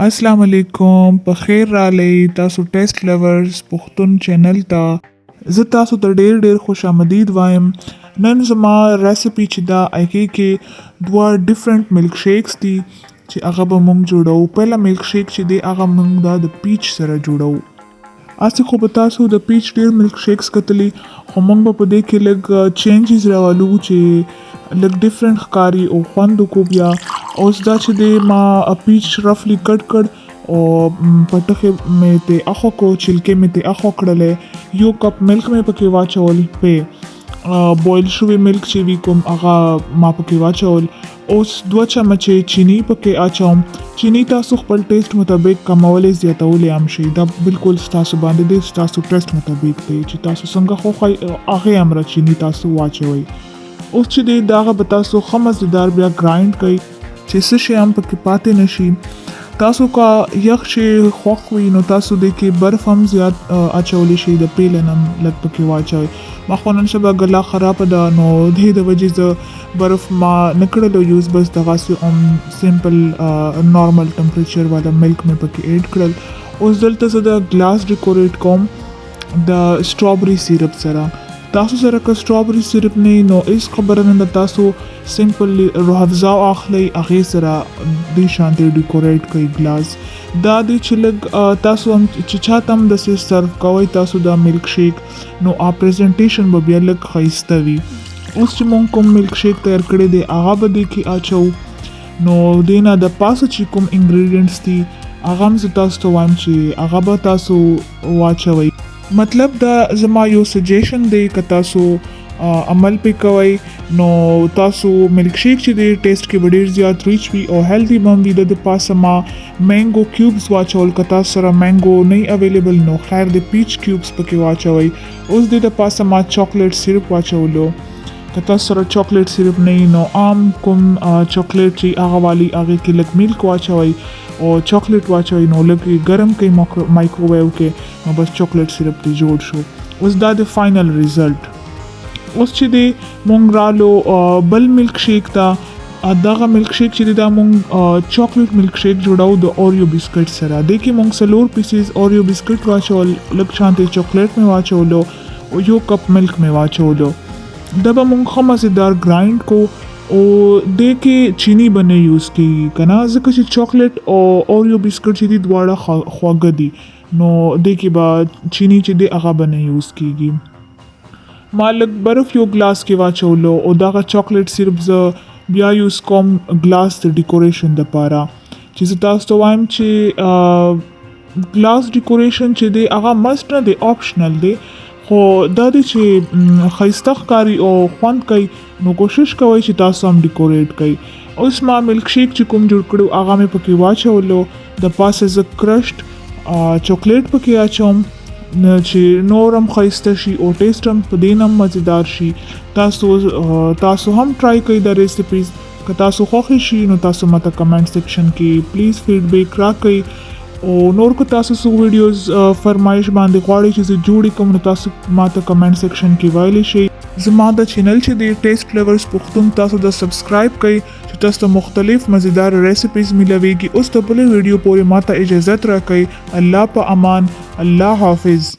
السلام علیکم په خیر رالی تاسو ټیسټ لورز پښتون چینل ته زه تاسو ته ډیر خوش آمدید وایم. نن زما ریسیپي چې دا کې دوه ډیفرنٹ ملک شیکس دي چې هغه به موږ جوړو. پهلا ملک شیک چې دی هغه موږ دا د پیچ سره جوړو. اسی خو به تاسو د پیچ ډیر ملک شیکس کتلی خو موږ په دې کې لږ چینجز راولو چې لږ ډیفرنٹ ښکاري او خوند وکړو. بیا اوس دا چې دی ما پیچ رفلی کټ او پټخې مې ته اخو کو چلکې مې ته اخو کړلې. یو کپ ملک مې پکې واچول په بویل شوی ملک چې وی کوم هغه ما پکې واچول. اوس 2 چمچې چینی پکې اچوم. چینی تاسو خپل ټیسټ مطابق کمولې زیاتولې هم شي. دا بالکل تاسو باندې دی تاسو ټیسټ مطابق دی چې تاسو څنګه خو هغه امر چینی تاسو واچوي. اوس چې دی داغه به تاسو خمزدار بیا ګرایند کړئ چې څه شی هم پکې پاتې نشي. تاسو کا یخ شي خوښ وي نو تاسو د کې برف هم زیات اچولی شي د پیلن هم لږ پکې واچوئ. ما خو نن شبه ګلا خراب ده نو دې د وجې زه برف ما نه کړلو یوز، بس دغسې سمپل نارمل ټمپریچر والا ملک مې پکې ایډ کړل. اوس دلته زه د ګلاس ډیکوریټ کوم د سټرابري سیرپ سره. تاسو سره که سټرابري سیرپ نه نو هیڅ خبره نه ده، تاسو سمپل روح افزا اخلئ هغې سره دې شانتې ډیکوریټ کوئ ګلاس. دا دی چې لږ تاسو هم چې چاته هم داسې سرو کوئ تاسو دا ملک شیک نو پریزنټیشن به بیا لږ ښایسته وي. اوس چې مونږ کوم ملک شیک تیار کړی دی هغه به دې کې اچوو. نو دې نه د پاسه چې کوم انګریډینټس دي هغه هم زه تاسو ته وایم چې هغه به تاسو واچوئ. مطلب دا زما یو سجیشن دی که تاسو عمل پې کوئ نو تاسو ملک شیک چې دی ټیسټ کې به ډېر زیات ریچ وي او هیلدي به هم وي. د پاسه ما مینګو کیوبس واچول، که تاسو سره مینګو نه اویلیبل نو خیر د پیچ کیوبس پکې واچوئ. اوس د پاسه ما چاکلیټ سیرپ واچولو. که تاسو سره چاکلیټ سیرپ نه نو عام کوم چاکلیټ چې هغه والی هغې کې لږ میلک واچوئ او چاکلیټ واچوئ نو لږ ګرم کړئ مایکروویو کې نو بس چاکلیټ سیرپ دی جوړ شو. اوس دا د فائنل ریزلټ. اوس چې دی مونږ رالو بل ملک شیک ته. دغه ملک شیک چې دی دا مونږ چاکلیټ ملک شیک جوړو د اوریو بسکټ سره. دې کې مونږ 4 پیسز اوریو بسکټ واچول، لږ شانتې چاکلیټ مې واچولو او 1 کپ ملک مې واچولو. دا به مونږ ښه مزیدار ګرایند کو او دې کې چینی به نه یوز کېږي که نه، ځکه چې چاکلیټ او اوریو بسکټ چې دي دواړه خواږه دي نو دې کې به چینی چې دی هغه به نه یوز کېږي. ما لږ برف یو ګلاس کې واچولو او دغه چاکلیټ سیرپ زه بیا یوز کوم ګلاس د ډیکوریشن دپاره. چې زه تاسو ته وایم چې ګلاس ډیکوریشن چې دی هغه مسټ نه دی، آپشنل دی، خو دا دی چې ښایسته ښکاري او خوند کوي نو کوشش کوئ چې تاسو هم ډیکوریټ کوئ. اوس ما ملک شیک چې کوم جوړ کړو هغه مې پکې واچولو. د پاسه زه کرشډ چاکلیټ پکې اچوم چې نور هم ښایسته شي او ټیسټ هم په دې نه هم مزیدار شي. تاسو هم ټرای کوئ دا ریسیپیز. که تاسو خوښې شي نو تاسو ماته کمنټ سیکشن کې پلیز فیډبیک راکئ او نور که تاسو څو ویډیوز فرمایش باندې غواړئ چې زه جوړې کړم نو تاسو ماته کمنټ سیکشن کې ویلی شئ. زما د چینل چې دی ټیسټ لورز پښتون تاسو د سبسکرایب کړئ چې تاسو ته مختلف مزیدار ریسیپیز ملویږي. اوس د بلې ویډیو پورې ماته اجازت راکئ. الله په امان، الله حافظ.